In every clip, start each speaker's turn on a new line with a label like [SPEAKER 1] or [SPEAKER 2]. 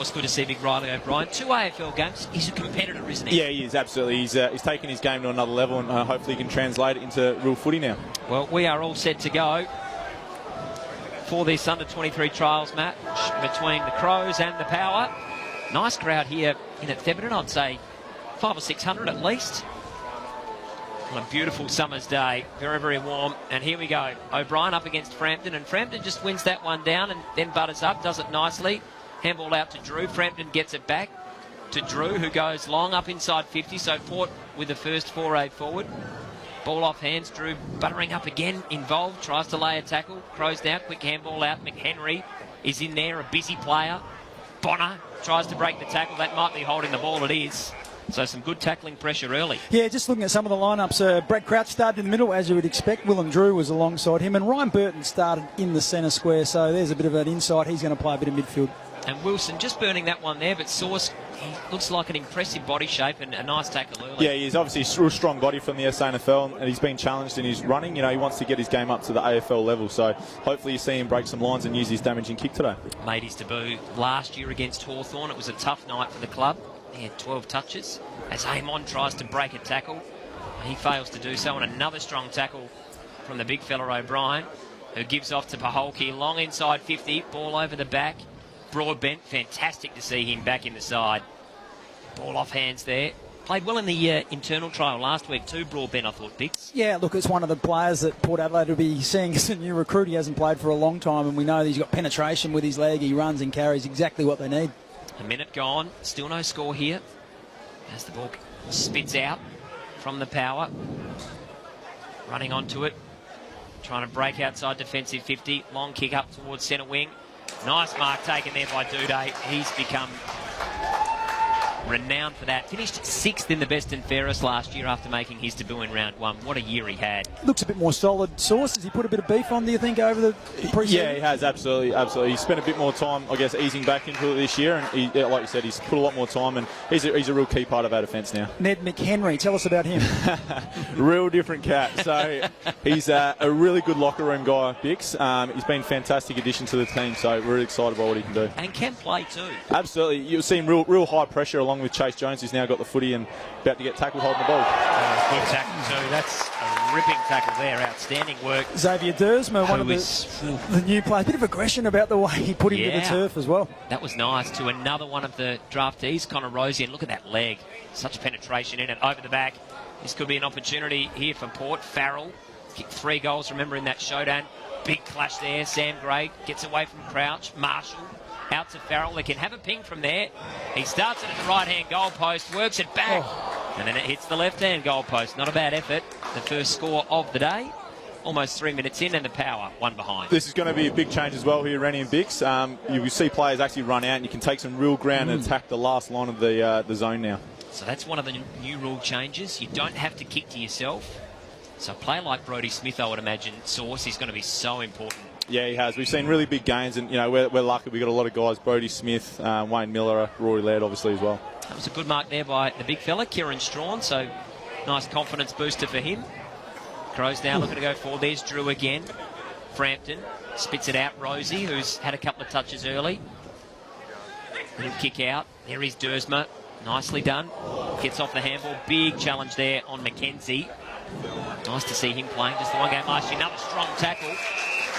[SPEAKER 1] It's good to see Big Riley O'Brien. 2 AFL games. He's a competitor, isn't he?
[SPEAKER 2] Yeah, he is, absolutely. He's taken his game to another level, and hopefully he can translate it into real footy now.
[SPEAKER 1] Well, we are all set to go for this under-23 trials match between the Crows and the Power. Nice crowd here in at Thebarton. I'd say 500 or 600 at least. On a beautiful summer's day. Very, very warm. And here we go. O'Brien up against Frampton, and Frampton just wins that one down and then butters up, does it nicely. Handball out to Drew. Frampton gets it back to Drew, who goes long up inside 50. So Port with the first foray forward. Ball off hands. Drew buttering up again. Involved. Tries to lay a tackle. Crows now. Quick handball out. McHenry is in there. A busy player. Bonner tries to break the tackle. That might be holding the ball. It is. So some good tackling pressure early.
[SPEAKER 3] Yeah, just looking at some of the lineups. Brett Crouch started in the middle, as you would expect. Willem Drew was alongside him. And Ryan Burton started in the centre square. So there's a bit of an insight. He's going to play a bit of midfield.
[SPEAKER 1] And Wilson just burning that one there, but Sauce, he looks like an impressive body shape and a nice tackle early.
[SPEAKER 2] Yeah, he's obviously a real strong body from the SANFL, and he's been challenged in his running. You know, he wants to get his game up to the AFL level, so hopefully you see him break some lines and use his damaging kick today.
[SPEAKER 1] Made his debut last year against Hawthorn. It was a tough night for the club. He had 12 touches. As Amon tries to break a tackle, he fails to do so, and another strong tackle from the big fella O'Brien, who gives off to Paholke. Long inside 50, ball over the back. Broadbent, fantastic to see him back in the side. Ball off hands there. Played well in the internal trial last week too, Broadbent, I thought, Bix.
[SPEAKER 3] Yeah, look, it's one of the players that Port Adelaide will be seeing as a new recruit. He hasn't played for a long time, and we know that he's got penetration with his leg. He runs and carries exactly what they need.
[SPEAKER 1] A minute gone. Still no score here. As the ball spits out from the Power. Running onto it. Trying to break outside defensive 50. Long kick up towards centre wing. Nice mark taken there by Duday. He's become renowned for that. Finished 6th in the best and fairest last year after making his debut in round 1. What a year he had.
[SPEAKER 3] Looks a bit more solid. Sauce, has he put a bit of beef on, do you think, over the pre-season?
[SPEAKER 2] Yeah, he has, absolutely. He's spent a bit more time, I guess, easing back into it this year, and he, like you said, he's put a lot more time, and he's a real key part of our defence now.
[SPEAKER 3] Ned McHenry, tell us about him.
[SPEAKER 2] Real different cat. So he's a really good locker room guy, Bix. He's been a fantastic addition to the team, so we're really excited by what he can do.
[SPEAKER 1] And can play too.
[SPEAKER 2] Absolutely. You'll see him real high pressure along with Chase Jones, who's now got the footy and about to get tackled holding the ball.
[SPEAKER 1] Good tackle too. That's a ripping tackle there. Outstanding work.
[SPEAKER 3] Xavier Dersma, one of the new players. A bit of aggression about the way he put him to the turf as well.
[SPEAKER 1] That was nice. To another one of the draftees, Connor Rosie, and look at that leg. Such penetration in it. Over the back. This could be an opportunity here for Port. Farrell kicked 3 goals, remember, in that showdown. Big clash there. Sam Gray gets away from Crouch. Marshall out to Farrell. They can have a ping from there. He starts it at the right-hand goal post, works it back, and then it hits the left-hand goal post. Not a bad effort. The first score of the day. Almost 3 minutes in, and the Power one behind.
[SPEAKER 2] This is going to be a big change as well here, Rennie and Bix. You will see players actually run out, and you can take some real ground and attack the last line of the zone now.
[SPEAKER 1] So that's one of the new rule changes. You don't have to kick to yourself. So a player like Brodie Smith, I would imagine, Sauce, is going to be so important.
[SPEAKER 2] Yeah, he has. We've seen really big gains, and we're lucky. We've got a lot of guys. Brodie Smith, Wayne Miller, Rory Laird, obviously, as well.
[SPEAKER 1] That was a good mark there by the big fella, Kieran Strawn. So nice confidence booster for him. Crows now looking to go forward. There's Drew again. Frampton spits it out. Rosie, who's had a couple of touches early. Little kick out. There is Dersma. Nicely done. Gets off the handball. Big challenge there on Mackenzie. Nice to see him playing. Just the one game last year. Another strong tackle.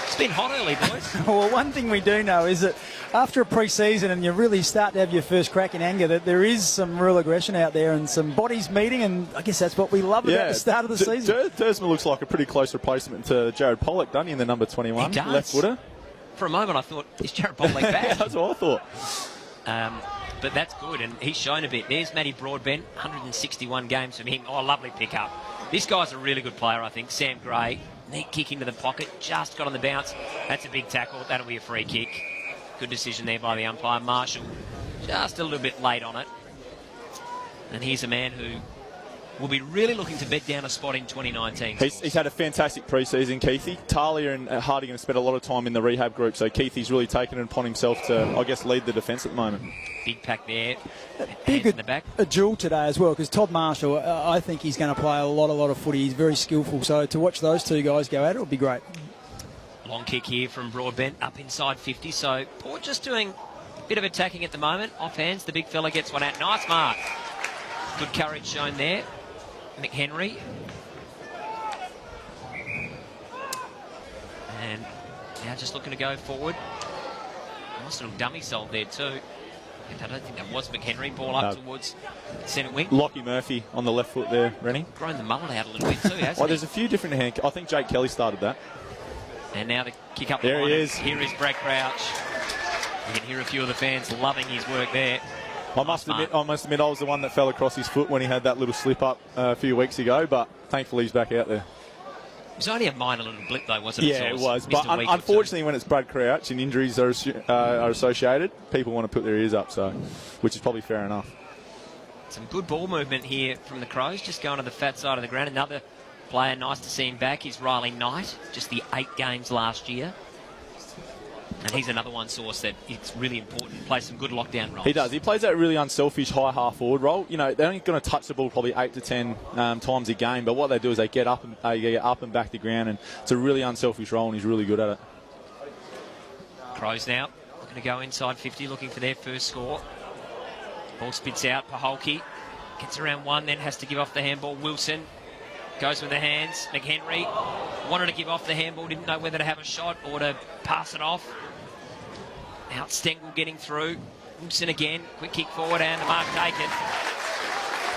[SPEAKER 1] It's been hot early, boys.
[SPEAKER 3] Well, one thing we do know is that after a pre-season and you really start to have your first crack in anger, that there is some real aggression out there and some bodies meeting, and I guess that's what we love about the start of the season.
[SPEAKER 2] Dersma looks like a pretty close replacement to Jared Pollock, doesn't he, in the number 21?
[SPEAKER 1] He does.
[SPEAKER 2] Left footer.
[SPEAKER 1] For a moment I thought, is Jared Pollock back?
[SPEAKER 2] That's what I thought.
[SPEAKER 1] But that's good, and he's shown a bit. There's Matty Broadbent, 161 games from him. Oh, lovely pick-up. This guy's a really good player, I think. Sam Gray, neat kick into the pocket, just got on the bounce. That's a big tackle. That'll be a free kick. Good decision there by the umpire. Marshall, just a little bit late on it. And here's a man who will be really looking to bed down a spot in 2019.
[SPEAKER 2] He's had a fantastic pre-season, Keithy. Talia and Hardy are going to spend a lot of time in the rehab group, so Keithy's really taken it upon himself to, I guess, lead the defence at the moment.
[SPEAKER 1] Big pack there.
[SPEAKER 3] Big
[SPEAKER 1] in the back.
[SPEAKER 3] A duel today as well, because Todd Marshall, I think he's going to play a lot of footy. He's very skillful, so to watch those two guys go at it would be great.
[SPEAKER 1] Long kick here from Broadbent, up inside 50, so Port just doing Bit of attacking at the moment. Off hands, the big fella gets one out. Nice mark. Good courage shown there. McHenry. And now just looking to go forward. Nice little dummy sold there too. I don't think that was McHenry. Ball up towards centre wing.
[SPEAKER 2] Lockie Murphy on the left foot there, Rennie.
[SPEAKER 1] Grown the mullet out a little bit too, hasn't
[SPEAKER 2] he? There's a few different hand. I think Jake Kelly started that.
[SPEAKER 1] And now the kick up.
[SPEAKER 2] There he is.
[SPEAKER 1] Here is Brad Crouch. You can hear a few of the fans loving his work there.
[SPEAKER 2] I must admit, I was the one that fell across his foot when he had that little slip up a few weeks ago, but thankfully he's back out there.
[SPEAKER 1] It was only a minor little blip though, wasn't it?
[SPEAKER 2] Yeah, it was. But unfortunately, when it's Brad Crouch and injuries are associated, people want to put their ears up, so which is probably fair enough.
[SPEAKER 1] Some good ball movement here from the Crows, just going to the fat side of the ground. Another player, nice to see him back, is Riley Knight, just the 8 games last year. And he's another one source that it's really important. Plays some good lockdown roles.
[SPEAKER 2] He does. He plays that really unselfish high half forward role. You know, they're only going to touch the ball probably 8 to 10 times a game, but what they do is they get up and back the ground, and it's a really unselfish role, and he's really good at it.
[SPEAKER 1] Crows now going to go inside 50, looking for their first score. Ball spits out. Paholke gets around one, then has to give off the handball. Wilson goes with the hands. McHenry wanted to give off the handball, didn't know whether to have a shot or to pass it off. Out Stengel getting through. Wilson again, quick kick forward and the mark taken.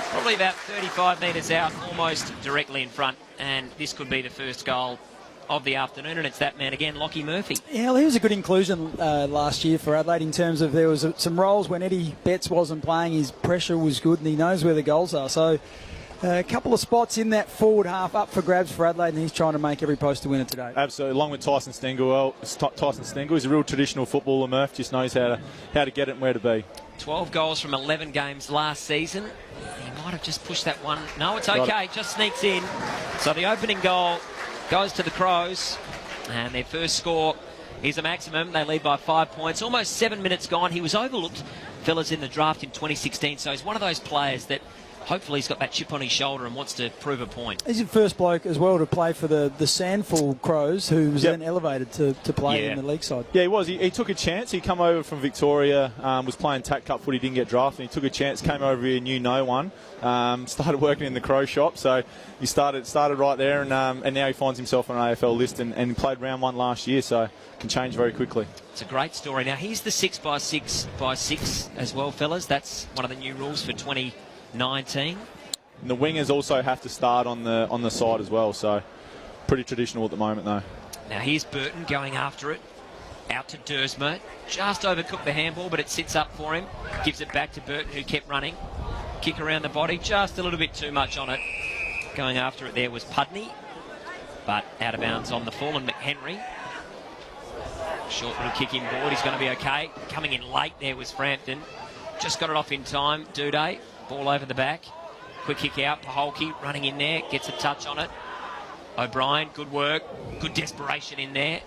[SPEAKER 1] Probably about 35 metres out, almost directly in front. And this could be the first goal of the afternoon, and it's that man again, Lockie Murphy.
[SPEAKER 3] Yeah, well, he was a good inclusion last year for Adelaide in terms of there was some roles when Eddie Betts wasn't playing. His pressure was good and he knows where the goals are. So a couple of spots in that forward half up for grabs for Adelaide, and he's trying to make every post a winner today.
[SPEAKER 2] Absolutely, along with Tyson Stengel. Tyson Stengel is a real traditional footballer, Murph, just knows how to get it and where to be.
[SPEAKER 1] 12 goals from 11 games last season. He might have just pushed that one. No, it's okay, just sneaks in. So the opening goal goes to the Crows, and their first score is a maximum. They lead by 5 points. Almost 7 minutes gone. He was overlooked, fellas, in the draft in 2016, so he's one of those players that hopefully he's got that chip on his shoulder and wants to prove a point.
[SPEAKER 3] He's the first bloke as well to play for the Sandful Crows, who was then elevated to play in the league side.
[SPEAKER 2] Yeah, he was. He took a chance. He come over from Victoria, was playing TAC Cup footy, didn't get drafted. He took a chance, came over here, knew no one, started working in the Crow shop. So he started right there, and now he finds himself on an AFL list and played round 1 last year, so can change very quickly.
[SPEAKER 1] It's a great story. Now, he's the 6x6x6 as well, fellas. That's one of the new rules for 2019.
[SPEAKER 2] And the wingers also have to start on the side as well, so pretty traditional at the moment though.
[SPEAKER 1] Now here's Burton going after it, out to Dersma, just overcooked the handball, but it sits up for him, gives it back to Burton, who kept running, kick around the body, just a little bit too much on it. Going after it there was Pudney, but out of bounds on the fall, and McHenry. Short little kick inboard, he's going to be okay. Coming in late there was Frampton, just got it off in time. Duday. Ball over the back. Quick kick out. Paholke running in there. Gets a touch on it. O'Brien, good work. Good desperation in there.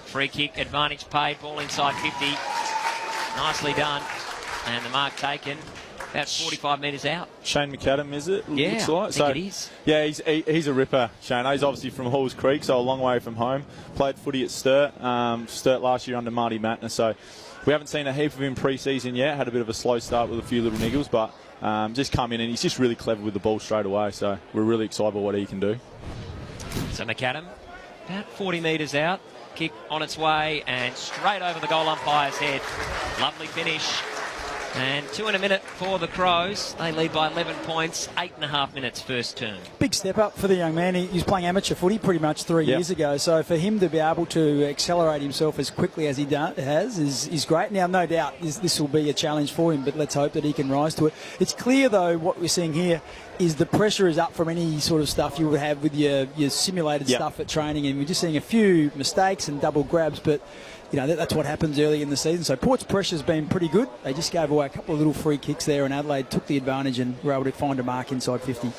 [SPEAKER 1] Free kick. Advantage paid. Ball inside 50. Nicely done. And the mark taken. About 45 metres out.
[SPEAKER 2] Shane McAdam, is it?
[SPEAKER 1] Yeah,
[SPEAKER 2] looks like.
[SPEAKER 1] I think it is.
[SPEAKER 2] Yeah, he's a ripper, Shane. He's obviously from Halls Creek, so a long way from home. Played footy at Sturt. Sturt last year under Marty Matner, so we haven't seen a heap of him pre-season yet. Had a bit of a slow start with a few little niggles, but just come in and he's just really clever with the ball straight away. So we're really excited about what he can do.
[SPEAKER 1] So McAdam, about 40 metres out. Kick on its way and straight over the goal umpire's head. Lovely finish. And 2 in a minute for the Crows. They lead by 11 points, 8.5 minutes first term.
[SPEAKER 3] Big step up for the young man. He was playing amateur footy pretty much 3 years ago. So for him to be able to accelerate himself as quickly as he has is great. Now, no doubt this will be a challenge for him, but let's hope that he can rise to it. It's clear, though, what we're seeing here is the pressure is up from any sort of stuff you would have with your simulated stuff at training. And we're just seeing a few mistakes and double grabs, but you know, that's what happens early in the season. So Port's pressure's been pretty good. They just gave away a couple of little free kicks there, and Adelaide took the advantage and were able to find a mark inside 50.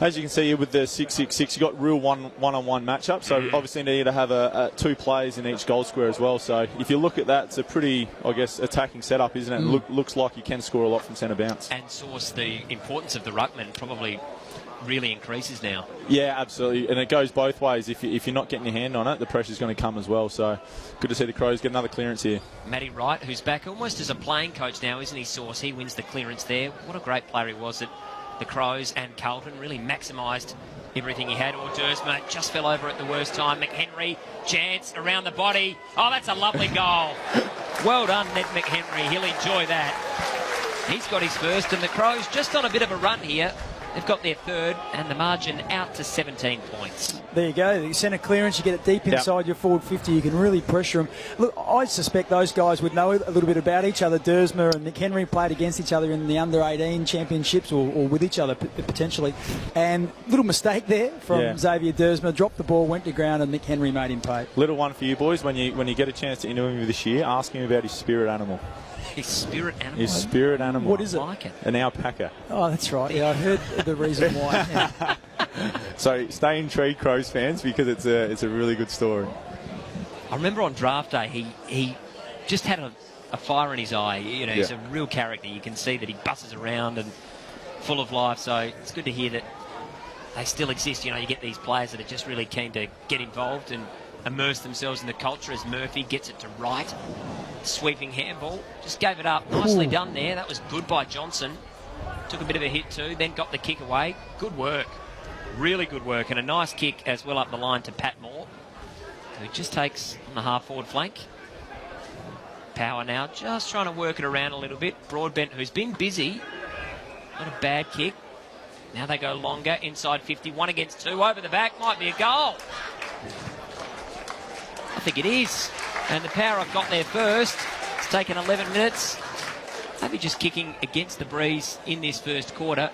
[SPEAKER 2] As you can see here with the 6-6-6, you've got real one-on-one matchup. So obviously you need to have 2 players in each goal square as well. So if you look at that, it's a pretty, I guess, attacking setup, isn't it? Looks like you can score a lot from centre bounce.
[SPEAKER 1] And source the importance of the ruckman, probably really increases now.
[SPEAKER 2] Yeah, absolutely. And it goes both ways. If you're not getting your hand on it, the pressure's going to come as well. So good to see the Crows get another clearance here.
[SPEAKER 1] Matty Wright, who's back almost as a playing coach now, isn't he, Sauce? He wins the clearance there. What a great player he was at the Crows and Carlton. Really maximised everything he had. Dersma just fell over at the worst time. McHenry, chance around the body. Oh, that's a lovely goal. Well done, Ned McHenry. He'll enjoy that. He's got his first, and the Crows just on a bit of a run here. They've got their third, and the margin out to 17 points.
[SPEAKER 3] There you go. You send a clearance, you get it deep inside your forward 50. You can really pressure them. Look, I suspect those guys would know a little bit about each other. Dersma and McHenry played against each other in the under-18 championships, or with each other potentially. And little mistake there from Xavier Dersma. Dropped the ball, went to ground, and McHenry made him pay.
[SPEAKER 2] Little one for you boys. When you get a chance to interview him this year, ask him about his spirit animal.
[SPEAKER 1] His spirit animal?
[SPEAKER 2] His spirit animal.
[SPEAKER 3] What is it?
[SPEAKER 1] I like it.
[SPEAKER 2] An alpaca.
[SPEAKER 3] Oh, that's right. Yeah, I heard the reason why. Yeah.
[SPEAKER 2] So stay intrigued, Crows fans, because it's a really good story.
[SPEAKER 1] I remember on draft day, he just had a fire in his eye. You know, he's a real character. You can see that he busses around and full of life. So it's good to hear that they still exist. You know, you get these players that are just really keen to get involved and immerse themselves in the culture, as Murphy gets it to right. Sweeping handball. Just gave it up. Nicely done there. That was good by Johnson. Took a bit of a hit too, then got the kick away. Good work. Really good work. And a nice kick as well up the line to Pat Moore, who just takes on the half-forward flank. Power now, just trying to work it around a little bit. Broadbent, who's been busy. Not a bad kick. Now they go longer, inside 50. 1 against 2, over the back. Might be a goal. I think it is. And the Power have got there first. It's taken 11 minutes. Maybe just kicking against the breeze in this first quarter.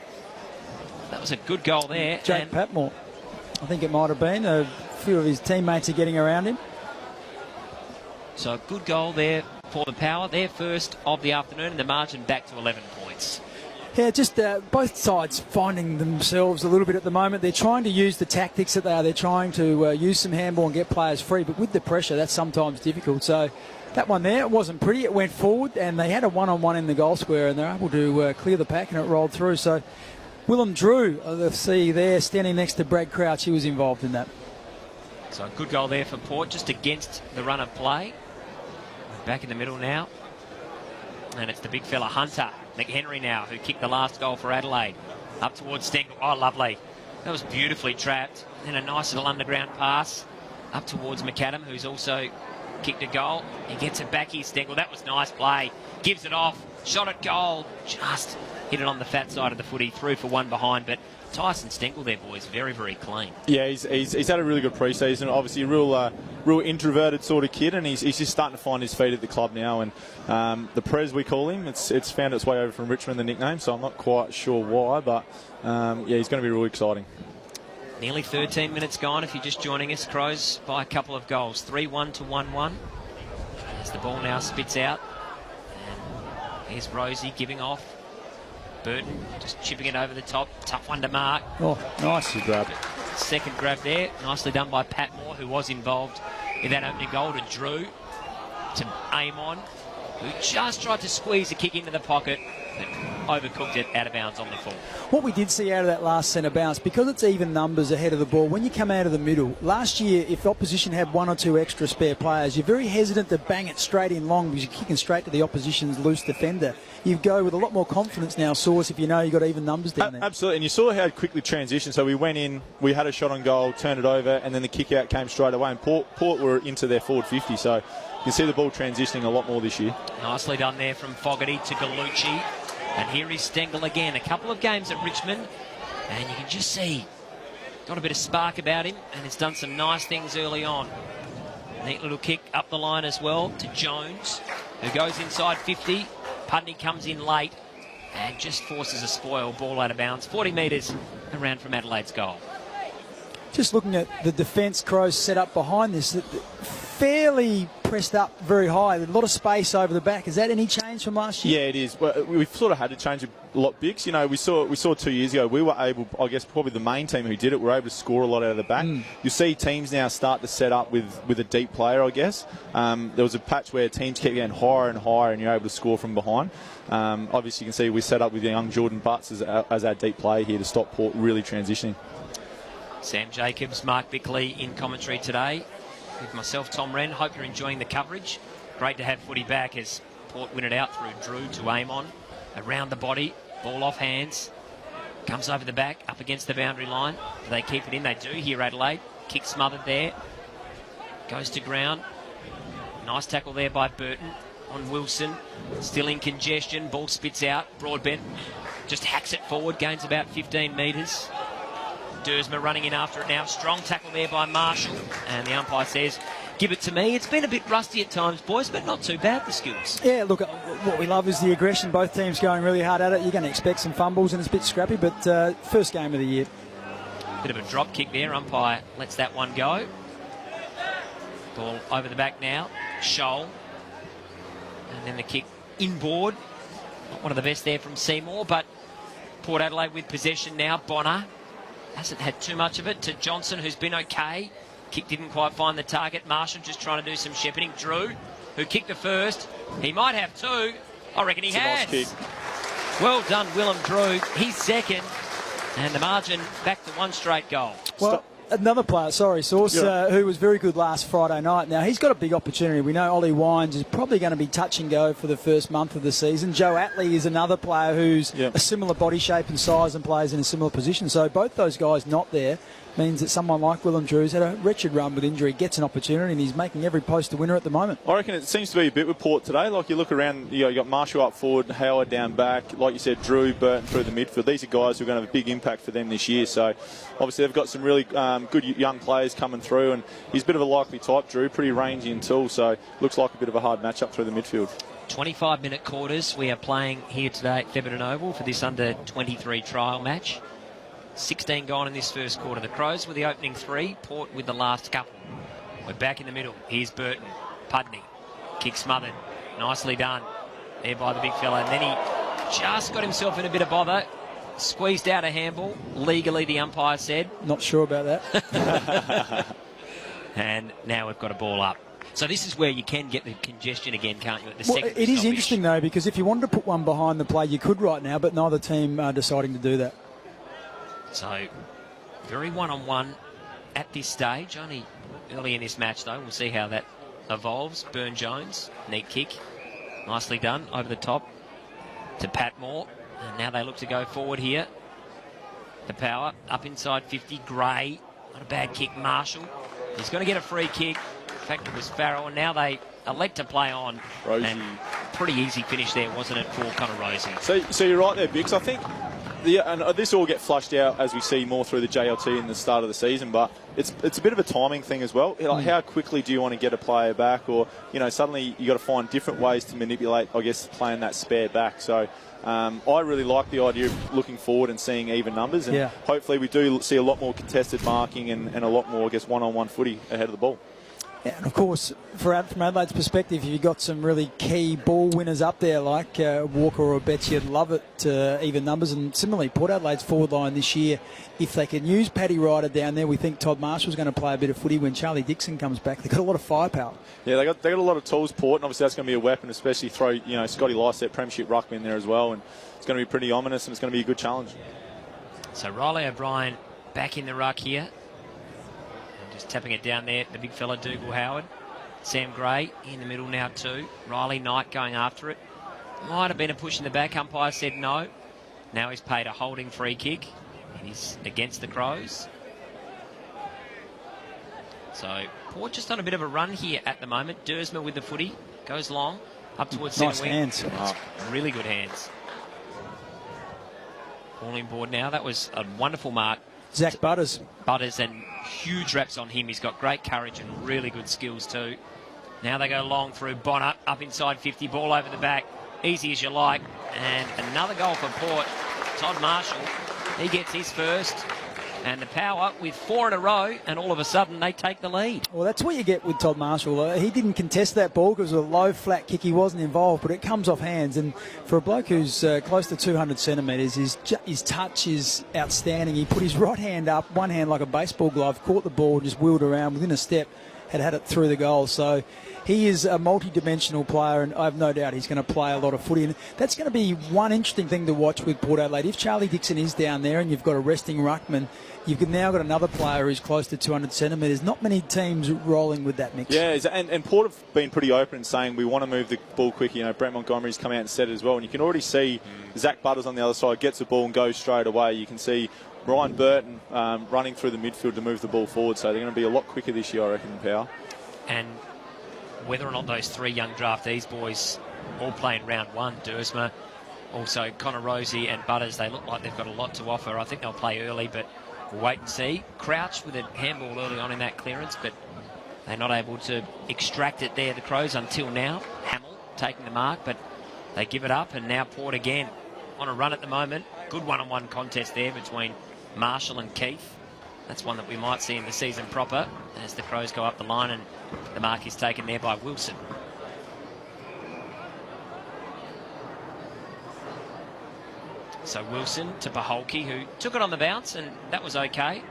[SPEAKER 1] That was a good goal there.
[SPEAKER 3] Jake Patmore, I think it might have been. A few of his teammates are getting around him.
[SPEAKER 1] So a good goal there for the Power. Their first of the afternoon, and the margin back to 11 points.
[SPEAKER 3] Yeah, just both sides finding themselves a little bit at the moment. They're trying to use the tactics that they are. They're trying to use some handball and get players free, but with the pressure, that's sometimes difficult. So that one there, it wasn't pretty. It went forward, and they had a one-on-one in the goal square, and they're able to clear the pack, and it rolled through. So Willem Drew, let's see there, standing next to Brad Crouch. He was involved in that.
[SPEAKER 1] So a good goal there for Port, just against the run of play. Back in the middle now. And it's the big fella, Hunter. McHenry now, who kicked the last goal for Adelaide. Up towards Stengel. Oh, lovely. That was beautifully trapped. Then a nice little underground pass up towards McAdam, who's also kicked a goal. He gets it back here, Stengel. That was nice play. Gives it off. Shot at goal. Just hit it on the fat side of the footy. Through for one behind. But Tyson Stengel there, boys, very, very clean. Yeah,
[SPEAKER 2] he's had a really good pre-season. Obviously, a real introverted sort of kid, and he's just starting to find his feet at the club now. And the Prez, we call him, it's found its way over from Richmond, the nickname, so I'm not quite sure why, but he's going to be really exciting.
[SPEAKER 1] Nearly 13 minutes gone if you're just joining us. Crows by a couple of goals, 3-1 to 1-1. As the ball now spits out. And here's Rosie giving off. Burton just chipping it over the top. Tough one to mark.
[SPEAKER 3] Oh, nice grab.
[SPEAKER 1] Second grab there. Nicely done by Pat Moore, who was involved in that opening goal, to Drew. To aim on, who just tried to squeeze a kick into the pocket, but overcooked it out of bounds on the full.
[SPEAKER 3] What we did see out of that last centre bounce, because it's even numbers ahead of the ball, when you come out of the middle, last year, if the opposition had 1 or 2 extra spare players, you're very hesitant to bang it straight in long because you're kicking straight to the opposition's loose defender. You go with a lot more confidence now, Sauce, if you know you've got even numbers down there.
[SPEAKER 2] Absolutely, and you saw how it quickly transitioned. So we went in, we had a shot on goal, turned it over, and then the kick out came straight away. And Port were into their forward 50, so you can see the ball transitioning a lot more this year.
[SPEAKER 1] Nicely done there from Fogarty to Gallucci. And here is Stengel again. A couple of games at Richmond, and you can just see got a bit of spark about him, and he's done some nice things early on. Neat little kick up the line as well to Jones, who goes inside 50. Pudney comes in late and just forces a spoil ball out of bounds. 40 metres around from Adelaide's goal.
[SPEAKER 3] just looking at the defence Crows set up behind this, fairly pressed up very high. A lot of space over the back. Is that any change from last year?
[SPEAKER 2] Yeah, it is. Well, we've sort of had to change a lot, Bix. You know, we saw 2 years ago, we were able, I guess probably the main team who did it, were able to score a lot out of the back. You see teams now start to set up with a deep player, I guess. There was a patch where teams kept getting higher and higher and you're able to score from behind. Obviously, you can see we set up with young Jordan Butts as our deep player here to stop Port really transitioning.
[SPEAKER 1] Sam Jacobs, Mark Bickley in commentary today with myself, Tom Wren. Hope you're enjoying the coverage. Great to have footy back as Port win it out through Drew to aim on. Around the body, ball off hands. Comes over the back, up against the boundary line. Do they keep it in? They do here, Adelaide. Kick smothered there. Goes to ground. Nice tackle there by Burton on Wilson. Still in congestion. Ball spits out. Broadbent just hacks it forward. Gains about 15 metres. Dersma running in after it now. Strong tackle there by Marshall. And the umpire says, give it to me. It's been a bit rusty at times, boys, but not too bad, the skills.
[SPEAKER 3] Yeah, look, what we love is the aggression. Both teams going really hard at it. You're going to expect some fumbles and it's a bit scrappy, but first game of the year.
[SPEAKER 1] Bit of a drop kick there. Umpire lets that one go. Ball over the back now. Scholl. And then the kick inboard. Not one of the best there from Seymour, but Port Adelaide with possession now. Bonner hasn't had too much of it to Johnson, who's been okay. Kick didn't quite find the target. Marshall just trying to do some shepherding. Drew, who kicked the first. He might have two. I reckon he has.
[SPEAKER 2] Nice kick.
[SPEAKER 1] Well done, Willem Drew. He's second. And the margin back to one straight goal.
[SPEAKER 3] Well, another player, Sauce, who was very good last Friday night. Now, he's got a big opportunity. We know Ollie Wines is probably going to be touch and go for the first month of the season. Joe Atley is another player who's a similar body shape and size and plays in a similar position. So both those guys not there means that someone like Willem Drew's had a wretched run with injury, gets an opportunity, and he's making every post a winner at the moment.
[SPEAKER 2] I reckon it seems to be a bit with Port today. Like you look around, you got Marshall up forward, Howard down back, like you said, Drew, Burton through the midfield. These are guys who are going to have a big impact for them this year. So obviously they've got some really good young players coming through, and he's a bit of a likely type, Drew, pretty rangy and tall. So looks like a bit of a hard matchup through the midfield.
[SPEAKER 1] 25-minute quarters we are playing here today at Thebarton Oval for this under-23 trial match. 16 gone in this first quarter. The Crows with the opening three, Port with the last couple. We're back in the middle. Here's Burton. Pudney. Kick smothered. Nicely done there by the big fella. And then he just got himself in a bit of bother. Squeezed out a handball. Legally, the umpire said.
[SPEAKER 3] Not sure about that.
[SPEAKER 1] And now we've got a ball up. So this is where you can get the congestion again, can't you? At the second
[SPEAKER 3] it is interesting, though, because if you wanted to put one behind the play, you could right now, but neither team are deciding to do that.
[SPEAKER 1] So, very one-on-one at this stage. Only early in this match, though. We'll see how that evolves. Burn-Jones, neat kick. Nicely done over the top to Patmore. And now they look to go forward here. The power up inside 50. Gray. Not a bad kick. Marshall. He's going to get a free kick. In fact, it was Farrell. And now they elect to play on.
[SPEAKER 2] Rosie.
[SPEAKER 1] And pretty easy finish there, wasn't it, for Connor Rosie?
[SPEAKER 2] So you're right there, Bix. I think and this all get flushed out as we see more through the JLT in the start of the season, but it's a bit of a timing thing as well. Like how quickly do you want to get a player back, or suddenly you got to find different ways to manipulate, I guess, playing that spare back. So I really like the idea of looking forward and seeing even numbers, and hopefully we do see a lot more contested marking and a lot more, I guess, one-on-one footy ahead of the ball.
[SPEAKER 3] Yeah, and of course, from Adelaide's perspective, you've got some really key ball winners up there like Walker or Betts. You'd love it, even numbers. And similarly, Port Adelaide's forward line this year, if they can use Paddy Ryder down there, we think Todd Marshall's going to play a bit of footy when Charlie Dixon comes back. They've got a lot of firepower. Yeah,
[SPEAKER 2] they got a lot of tools, Port, and obviously that's going to be a weapon, especially throw Scotty Lysett, Premiership ruckman in there as well, and it's going to be pretty ominous and it's going to be a good challenge.
[SPEAKER 1] So Riley O'Brien back in the ruck here. Just tapping it down there, the big fella Dougal Howard. Sam Gray in the middle now too. Riley Knight going after it. Might have been a push in the back. Umpire said no. Now he's paid a holding free kick. And he's against the Crows. So Port just on a bit of a run here at the moment. Dersma with the footy. Goes long. Up towards centre wing.
[SPEAKER 3] Hands.
[SPEAKER 1] Really good hands. Falling board now. That was a wonderful mark.
[SPEAKER 3] Zach Butters.
[SPEAKER 1] And huge reps on him. He's got great courage and really good skills too. Now they go long through Bonner, up inside 50, ball over the back. Easy as you like. And another goal for Port. Todd Marshall, he gets his first. And the Power with 4 in a row, and all of a sudden they take the lead.
[SPEAKER 3] Well, that's what you get with Todd Marshall. He didn't contest that ball because it was a low, flat kick. He wasn't involved, but it comes off hands. And for a bloke who's close to 200 centimetres, his touch is outstanding. He put his right hand up, one hand like a baseball glove, caught the ball, just wheeled around within a step, had it through the goal. So he is a multi-dimensional player, and I have no doubt he's going to play a lot of footy. And that's going to be one interesting thing to watch with Port Adelaide. If Charlie Dixon is down there and you've got a resting ruckman, you've now got another player who's close to 200 centimetres. Not many teams rolling with that mix.
[SPEAKER 2] Yeah, and Port have been pretty open in saying we want to move the ball quick. You know, Brent Montgomery's come out and said it as well. And you can already see Zach Butters on the other side gets the ball and goes straight away. You can see Ryan Burton running through the midfield to move the ball forward. So they're going to be a lot quicker this year, I reckon, in Power.
[SPEAKER 1] And whether or not those 3 young draftees boys all play in round 1, Dersma, also Connor Rosie and Butters, they look like they've got a lot to offer. I think they'll play early, but we'll wait and see. Crouch with a handball early on in that clearance, but they're not able to extract it there, the Crows, until now. Hamill taking the mark, but they give it up, and now Port again on a run at the moment. Good one-on-one contest there between Marshall and Keith. That's one that we might see in the season proper as the Crows go up the line, and the mark is taken there by Wilson. So Wilson to Paholke, who took it on the bounce, and that was okay.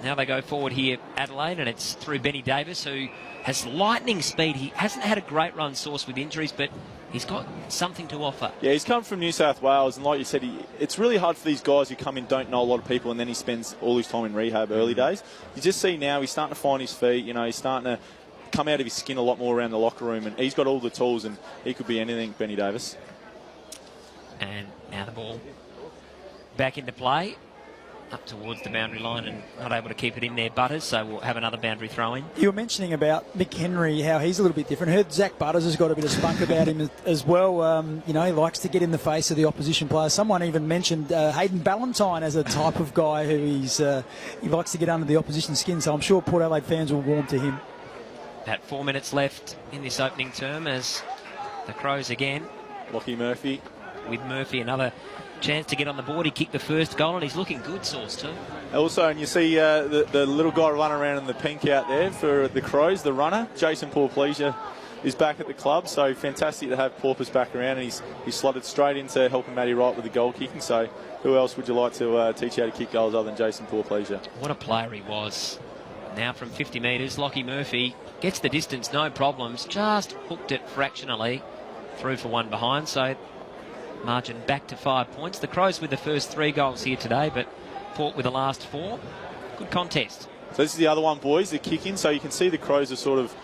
[SPEAKER 1] Now they go forward here, Adelaide, and it's through Benny Davis, who has lightning speed. He hasn't had a great run source with injuries, but he's got something to offer.
[SPEAKER 2] Yeah, he's come from New South Wales, and like you said, it's really hard for these guys who come in, don't know a lot of people, and then he spends all his time in rehab early days. You just see now he's starting to find his feet. You know, he's starting to come out of his skin a lot more around the locker room, and he's got all the tools, and he could be anything, Benny Davis.
[SPEAKER 1] And now the ball back into play, up towards the boundary line, and not able to keep it in there, Butters, so we'll have another boundary throw in.
[SPEAKER 3] You were mentioning about Mick Henry, how he's a little bit different. I heard Zach Butters has got a bit of spunk about him as well. You know, he likes to get in the face of the opposition player. Someone even mentioned Hayden Ballantyne as a type of guy who he likes to get under the opposition skin, so I'm sure Port Adelaide fans will warm to him.
[SPEAKER 1] About 4 minutes left in this opening term as the Crows again.
[SPEAKER 2] Lockie Murphy.
[SPEAKER 1] With Murphy, another chance to get on the board. He kicked the first goal, and he's looking good, Sauce, too.
[SPEAKER 2] Also, and you see the little guy running around in the pink out there for the Crows, the runner, Jason Paul-Pleasure, is back at the club. So fantastic to have Porpoise back around, and he's slotted straight into helping Matty Wright with the goal kicking. So who else would you like to teach you how to kick goals other than Jason Paul-Pleasure?
[SPEAKER 1] What a player he was. Now from 50 metres, Lockie Murphy gets the distance, no problems, just hooked it fractionally through for one behind. So margin back to 5 points. The Crows with the first 3 goals here today, but Port with the last 4. Good contest.
[SPEAKER 2] So this is the other one, boys, the kick-in. So you can see the Crows are sort of,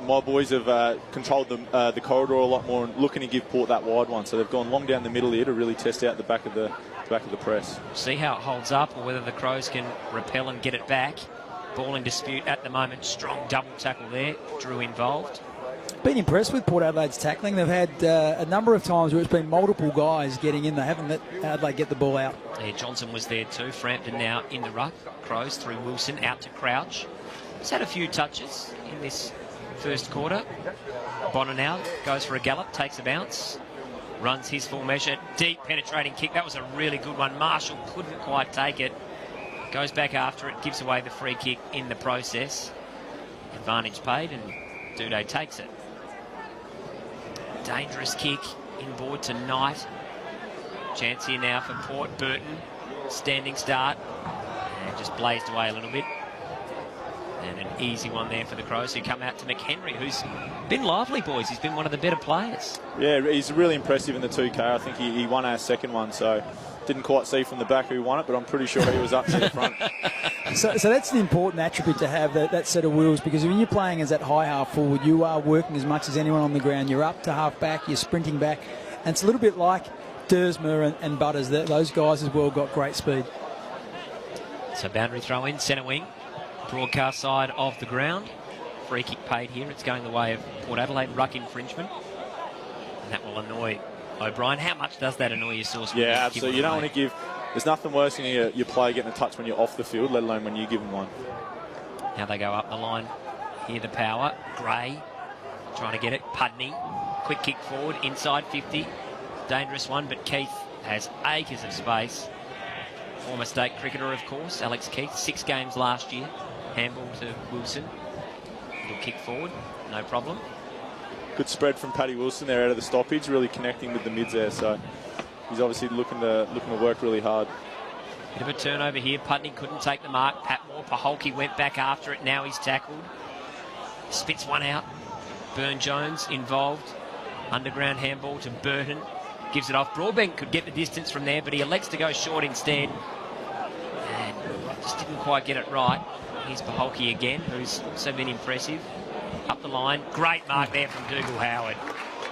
[SPEAKER 2] my boys have controlled the corridor a lot more and looking to give Port that wide one. So they've gone long down the middle here to really test out the back of the press.
[SPEAKER 1] See how it holds up, or whether the Crows can repel and get it back. Ball in dispute at the moment. Strong double tackle there. Drew involved.
[SPEAKER 3] Been impressed with Port Adelaide's tackling. They've had a number of times where it's been multiple guys getting in. They haven't let Adelaide get the ball out.
[SPEAKER 1] Yeah, Johnson was there too. Frampton now in the ruck. Crows through Wilson out to Crouch. He's had a few touches in this first quarter. Bonner now goes for a gallop, takes a bounce, runs his full measure. Deep penetrating kick. That was a really good one. Marshall couldn't quite take it. Goes back after it, gives away the free kick in the process. Advantage paid, and Duday takes it. Dangerous kick inboard to Knight. Chance here now for Port. Burton, standing start, and just blazed away a little bit. And an easy one there for the Crows, who come out to McHenry, who's been lively, boys. He's been one of the better players. Yeah,
[SPEAKER 2] he's really impressive in the 2K. I think he won our second one, so didn't quite see from the back who won it, but I'm pretty sure he was up to the front.
[SPEAKER 3] So that's an important attribute to have, that set of wheels, because when you're playing as that high half forward, you are working as much as anyone on the ground. You're up to half back, you're sprinting back, and it's a little bit like Dersma and Butters. Those guys as well got great speed.
[SPEAKER 1] So boundary throw in, centre wing, broadcast side of the ground. Free kick paid here. It's going the way of Port Adelaide, ruck infringement, and that will annoy O'Brien. How much does that annoy your Source?
[SPEAKER 2] Yeah, absolutely. You don't want to give... There's nothing worse than your player getting a touch when you're off the field, let alone when you give them one.
[SPEAKER 1] Now they go up the line. Here the power. Gray trying to get it. Pudney. Quick kick forward. Inside 50. Dangerous one, but Keith has acres of space. Former state cricketer, of course, Alex Keith. 6 games last year. Handball to Wilson. Little kick forward, no problem.
[SPEAKER 2] Good spread from Paddy Wilson there out of the stoppage, really connecting with the mids there. So he's obviously looking to work really hard.
[SPEAKER 1] Bit of a turnover here. Putney couldn't take the mark. Patmore, Paholke went back after it. Now he's tackled. Spits one out. Burne-Jones involved. Underground handball to Burton. Gives it off. Broadbent could get the distance from there, but he elects to go short instead. And just didn't quite get it right. Here's Paholke again, who's also been impressive. Up the line. Great mark there from Dougal Howard.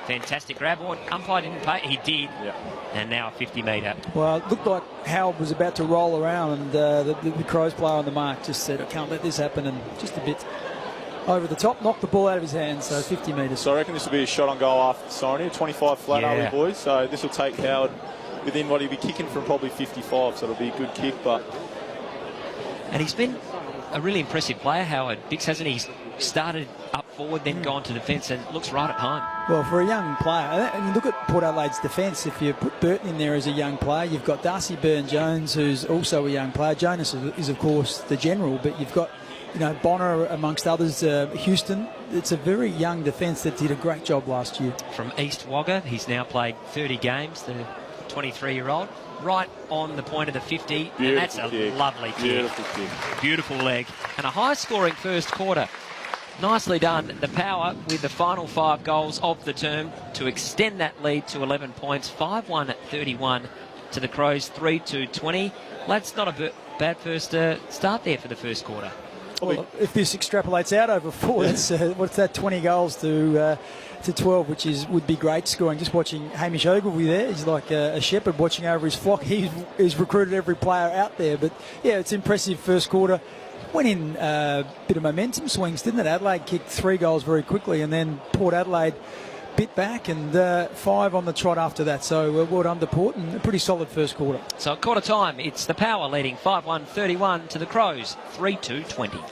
[SPEAKER 1] Fantastic grab. Or umpire didn't pay. He did. Yeah. And now a 50-metre.
[SPEAKER 3] Well, it looked like Howard was about to roll around, and the Crows player on the mark just said, I can't let this happen, and just a bit over the top, knocked the ball out of his hands, so 50 metres.
[SPEAKER 2] So I reckon this will be a shot on goal after the siren here. 25 flat, are we, boys? So this will take Howard within what he'll be kicking from probably 55, so it'll be a good kick.
[SPEAKER 1] And he's been a really impressive player, Howard. Dix, hasn't he? Started up forward, then gone to defence, and looks right at home.
[SPEAKER 3] Well, for a young player, and you look at Port Adelaide's defence, if you put Burton in there as a young player, you've got Darcy Burne-Jones, who's also a young player. Jonas is of course, the general, but you've got, Bonner amongst others, Houston. It's a very young defence that did a great job last year. From
[SPEAKER 1] East Wagga, he's now played 30 games, the 23-year-old. Right on the point of the 50,
[SPEAKER 2] Beautiful
[SPEAKER 1] and that's a
[SPEAKER 2] kick.
[SPEAKER 1] lovely kick.
[SPEAKER 2] Beautiful kick.
[SPEAKER 1] Beautiful leg. And a high-scoring first quarter. Nicely done. The Power with the final 5 goals of the term to extend that lead to 11 points. 5-1 at 31 to the Crows, 3-2-20. Lads, not a bad first start there for the first quarter.
[SPEAKER 3] Well, if this extrapolates out over 4, that's what's that? 20 goals to 12, which would be great scoring. Just watching Hamish Ogilvie there, he's like a shepherd watching over his flock. He's recruited every player out there. But yeah, it's impressive first quarter. Went in a bit of momentum swings, didn't it? Adelaide kicked 3 goals very quickly, and then Port Adelaide bit back, and 5 on the trot after that. So well done to Port, and a pretty solid first quarter.
[SPEAKER 1] So at quarter time, it's the Power leading 5-1, 31 to the Crows, 3-2-20.